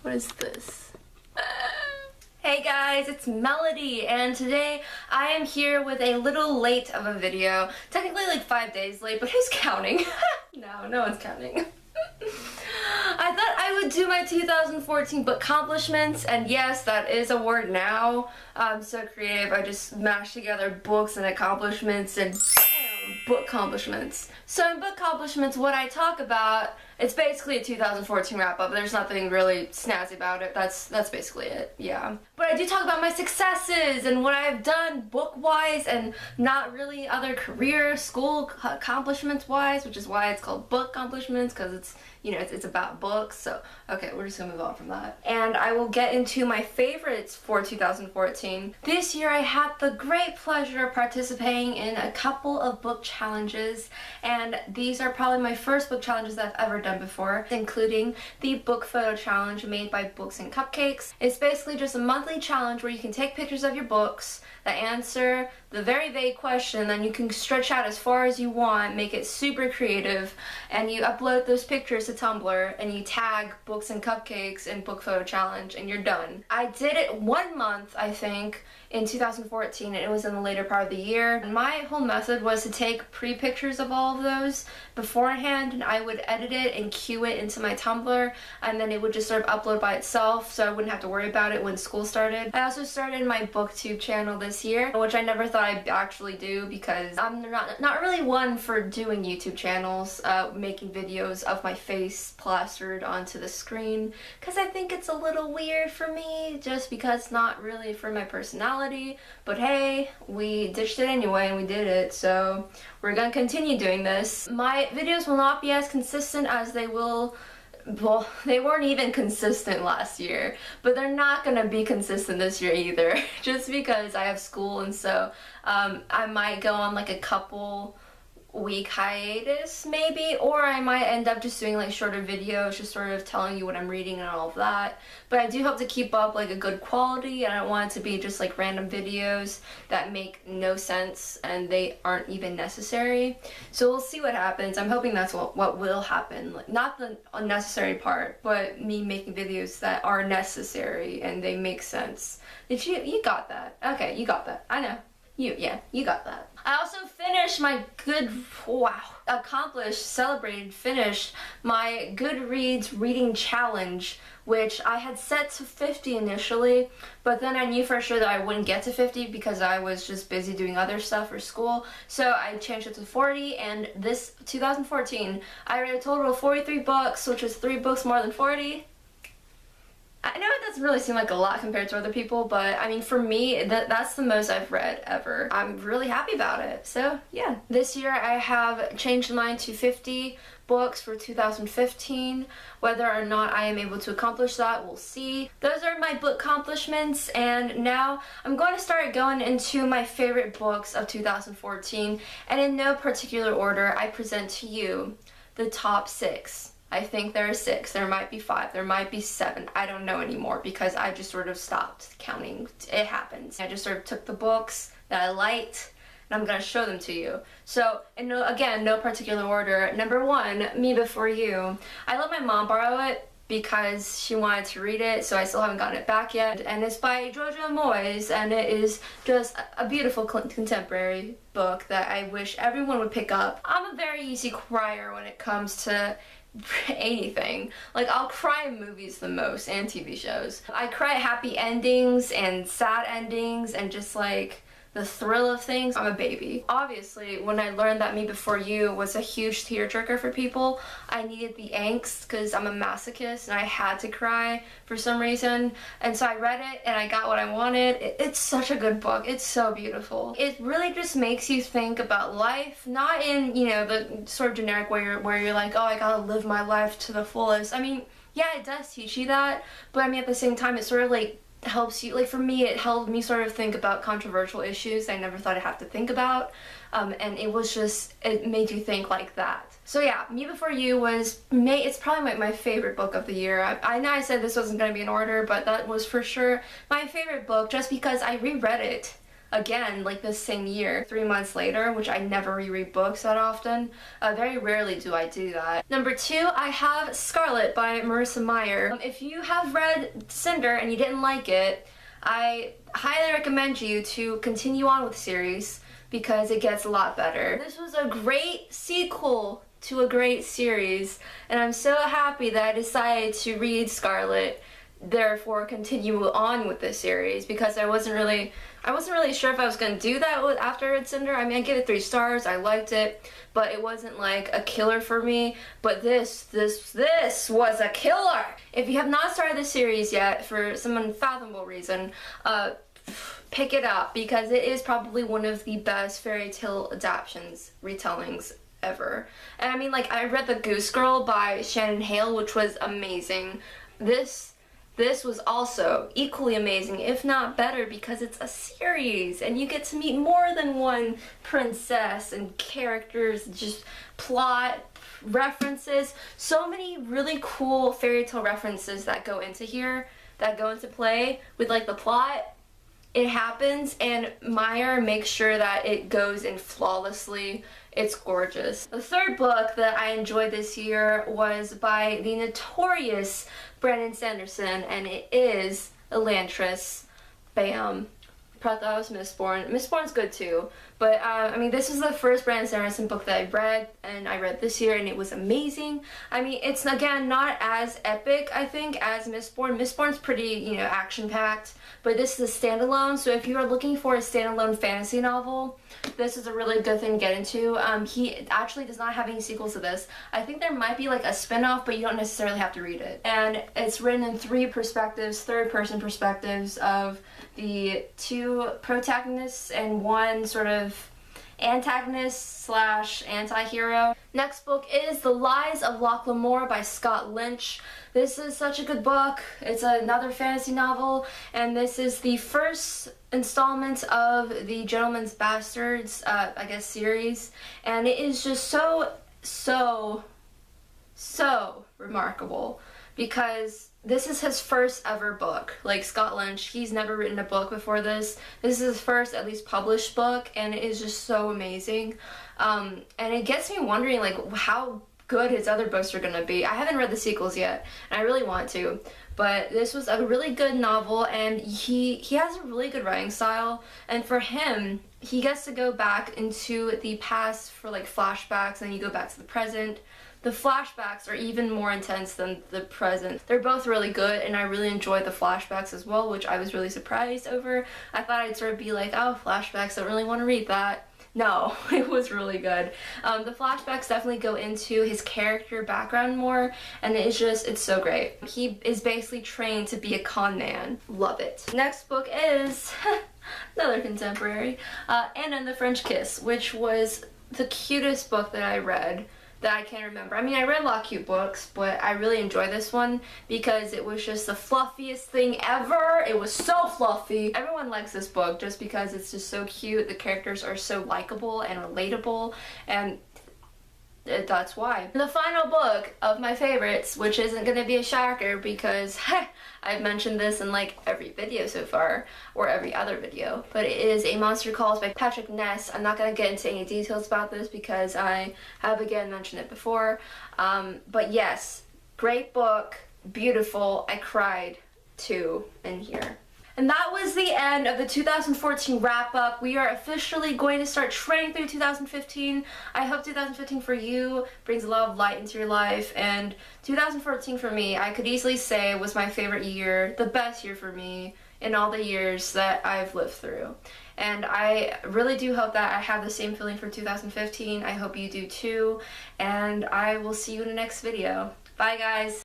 What is this? Hey guys, it's Melody, and today I am here with a little late of a video. Technically like 5 days late, but who's counting? No one's counting. I thought I would do my 2014 book accomplishments, and yes, that is a word now. I'm so creative. I just mashed together books and accomplishments and bam, book accomplishments. So in book accomplishments, what I talk about, it's basically a 2014 wrap-up. There's nothing really snazzy about it. That's basically it, yeah. But I do talk about my successes and what I've done book-wise and not really other career, school accomplishments-wise, which is why it's called book accomplishments, because it's, you know, it's about books. So, okay, we're just gonna move on from that. And I will get into my favorites for 2014. This year I had the great pleasure of participating in a couple of book challenges, and these are probably my first book challenges that I've ever done before, including the book photo challenge made by Books and Cupcakes. It's basically just a monthly challenge where you can take pictures of your books that answer the very vague question, then you can stretch out as far as you want, make it super creative, and you upload those pictures to Tumblr and you tag Books and Cupcakes in book photo challenge and you're done. I did it 1 month, I think, in 2014, and it was in the later part of the year. And my whole method was to take pre-pictures of all of those beforehand, and I would edit it and queue it into my Tumblr, and then it would just sort of upload by itself, so I wouldn't have to worry about it when school started. I also started my booktube channel this year, which I never thought I'd actually do because I'm not really one for doing YouTube channels, making videos of my face plastered onto the screen, because I think it's a little weird for me, just because it's not really for my personality. But hey, we ditched it anyway and we did it, so we're gonna continue doing this. My videos will not be as consistent as they will. Well, they weren't even consistent last year, but they're not gonna be consistent this year either, just because I have school, and so I might go on like a couple week hiatus maybe, or I might end up just doing like shorter videos, just sort of telling you what I'm reading and all of that. But I do hope to keep up like a good quality, and I don't want it to be just like random videos that make no sense and they aren't even necessary. So we'll see what happens. I'm hoping that's what will happen, like, not the unnecessary part, but me making videos that are necessary and they make sense. Did you got that? Okay, you got that. I know. You got that. I also finished my finished my Goodreads reading challenge, which I had set to 50 initially, but then I knew for sure that I wouldn't get to 50 because I was just busy doing other stuff for school, so I changed it to 40, and this 2014, I read a total of 43 books, which is 3 books more than 40. I know it doesn't really seem like a lot compared to other people, but I mean, for me, that's the most I've read ever. I'm really happy about it. So yeah, this year I have changed mine to 50 books for 2015. Whether or not I am able to accomplish that, we'll see. Those are my book accomplishments, and now I'm going to start going into my favorite books of 2014, and in no particular order, I present to you the top 6. I think there are 6, there might be 5, there might be 7, I don't know anymore because I just sort of stopped counting. It happens. I just sort of took the books that I liked and I'm gonna show them to you. So, again, no particular order. Number 1, Me Before You. I let my mom borrow it because she wanted to read it, so I still haven't gotten it back yet. And it's by Jojo Moyes, and it is just a beautiful contemporary book that I wish everyone would pick up. I'm a very easy crier when it comes to anything. Like, I'll cry in movies the most and TV shows. I cry at happy endings and sad endings and just like the thrill of things. I'm a baby. Obviously, when I learned that Me Before You was a huge tearjerker for people, I needed the angst because I'm a masochist and I had to cry for some reason. And so I read it and I got what I wanted. It's such a good book. It's so beautiful. It really just makes you think about life, not in, you know, the sort of generic way where you're like, oh, I gotta live my life to the fullest. I mean, yeah, it does teach you that, but I mean, at the same time, it sort of like helps you, like for me, it helped me sort of think about controversial issues I never thought I'd have to think about, and it made you think like that. So yeah, Me Before You it's probably my favorite book of the year. I know I said this wasn't going to be in order, but that was for sure my favorite book just because I reread it again, like this same year, 3 months later, which I never reread books that often. Very rarely do I do that. Number 2, I have Scarlet by Marissa Meyer. If you have read Cinder and you didn't like it, I highly recommend you to continue on with the series because it gets a lot better. This was a great sequel to a great series, and I'm so happy that I decided to read Scarlet, therefore continue on with this series, because I wasn't really sure if I was going to do that after I read Cinder. I mean, I gave it 3 stars, I liked it, but it wasn't like a killer for me. But this was a killer! If you have not started the series yet, for some unfathomable reason, pick it up, because it is probably one of the best fairy tale adaptations, retellings ever. And I mean, like, I read The Goose Girl by Shannon Hale, which was amazing. This was also equally amazing, if not better, because it's a series and you get to meet more than one princess and characters, just plot, references, so many really cool fairy tale references that go into here, that go into play with like the plot. It happens, and Meyer makes sure that it goes in flawlessly. It's gorgeous. The 3rd book that I enjoyed this year was by the notorious Brandon Sanderson, and it is Elantris. Bam. I thought it was Mistborn. Mistborn's good too, but I mean, this was the first Brandon Sanderson book that I read, and I read this year, and it was amazing. I mean, it's again not as epic, I think, as Mistborn. Mistborn's pretty, you know, action-packed, but this is a standalone, so if you are looking for a standalone fantasy novel, this is a really good thing to get into. He actually does not have any sequels to this. I think there might be like a spin-off, but you don't necessarily have to read it. And it's written in 3 perspectives, 3rd-person perspectives of the 2 protagonists and 1 sort of antagonist slash anti-hero. Next book is The Lies of Locke Lamore by Scott Lynch. This is such a good book. It's another fantasy novel, and this is the first installment of the Gentleman's Bastards, I guess, series, and it is just so remarkable, because this is his first ever book. Like Scott Lynch, he's never written a book before this. This is his first, at least, published book, and it is just so amazing. And it gets me wondering, like, how good his other books are gonna be. I haven't read the sequels yet, and I really want to, but this was a really good novel, and he has a really good writing style, and for him, he gets to go back into the past for like flashbacks, and you go back to the present. The flashbacks are even more intense than the present. They're both really good, and I really enjoyed the flashbacks as well, which I was really surprised over. I thought I'd sort of be like, oh, flashbacks, don't really want to read that. No, it was really good. The flashbacks definitely go into his character background more, and it's so great. He is basically trained to be a con man. Love it. Next book is another contemporary, Anna and the French Kiss, which was the cutest book that I read that I can remember. I mean, I read a lot of cute books, but I really enjoyed this one because it was just the fluffiest thing ever. It was so fluffy. Everyone likes this book just because it's just so cute. The characters are so likable and relatable, and that's why. The final book of my favorites, which isn't gonna be a shocker because I've mentioned this in like every video so far, or every other video, but it is A Monster Calls by Patrick Ness. I'm not gonna get into any details about this because I have again mentioned it before, but yes, great book, beautiful. I cried too in here. And that was the end of the 2014 wrap-up. We are officially going to start training through 2015. I hope 2015 for you brings a lot of light into your life, and 2014 for me, I could easily say was my favorite year, the best year for me in all the years that I've lived through. And I really do hope that I have the same feeling for 2015. I hope you do too, and I will see you in the next video. Bye guys!